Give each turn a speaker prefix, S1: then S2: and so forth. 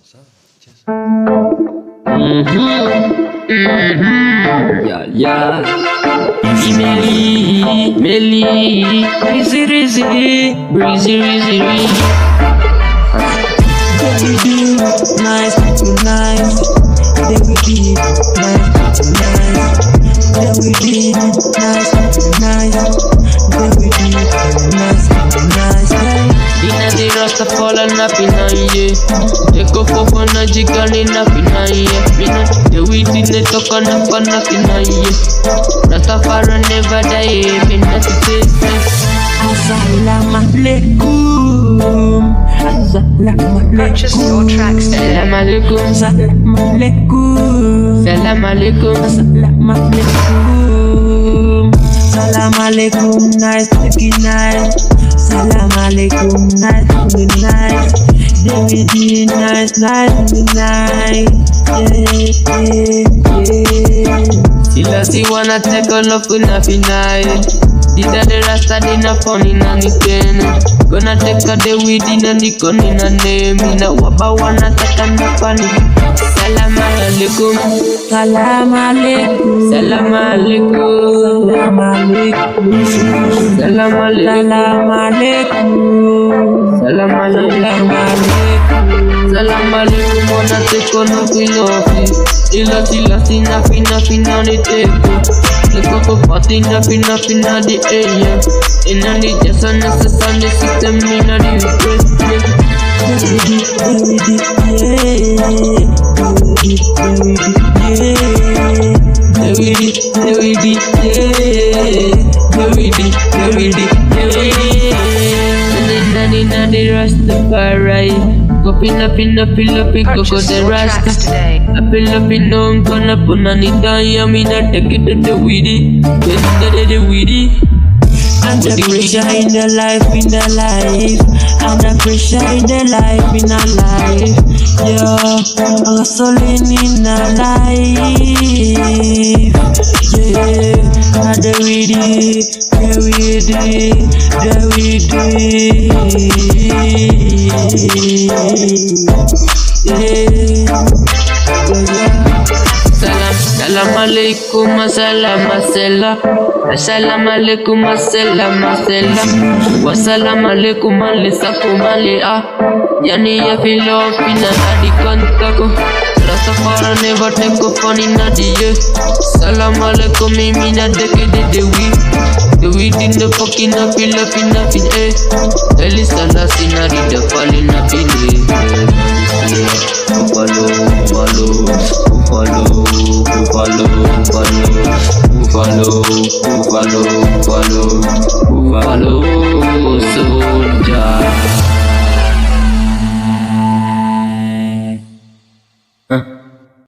S1: ça.
S2: Yeah. Melly, breezy.
S3: Nice, nice. Then we did nice. Then we did nice. Then we did nice.
S2: Dina di rasta fall na pinaye. Eko fofo na jigani na pinaye. Mina the weed in the toka na pana pinaye. Rastafari never die. Mina to taste.
S3: Assalamualaikum.
S4: Purchase your tracks today.
S2: Salam alaikum.
S3: Salam alaikum, nice looking nice. Salam alaikum, nice looking nice. David, nice looking nice. Yeah.
S2: Silasi wanna take all of una finai. Dida the rasta dina funny na nikene. Gonna take a the weed in a nikon in a name. Ina waba wanna take a napani. Salam alaikum.
S3: Salam alaikum.
S2: Salam alaikum.
S3: Salam alaikum.
S2: Salam alaikum. Salam alaikum. Wanna take on a filofi. Silasi na fina ni teko. Teko ko pati na fina di area. Inna ni jasa necessary system inna di request. Inna di Rastafari. Go pin up, go the Rasta. Apil up in on gonna put on it down. Yamina take it to the weedy. Get the weedy.
S3: And the pressure in the life, and the pressure in the life, yeah, hustling in the life, yeah, and the weedy,
S2: Salam alaikum, salam alaikum, wasalam alaikum, alisakum alia. Yani ya filo fina adi kontako. Rastafari never take a funny nadiye. Salam alaikum, mimi na deke de weed. The weed in the fucking feel up in eh. Elisa na sinari the falling na feel.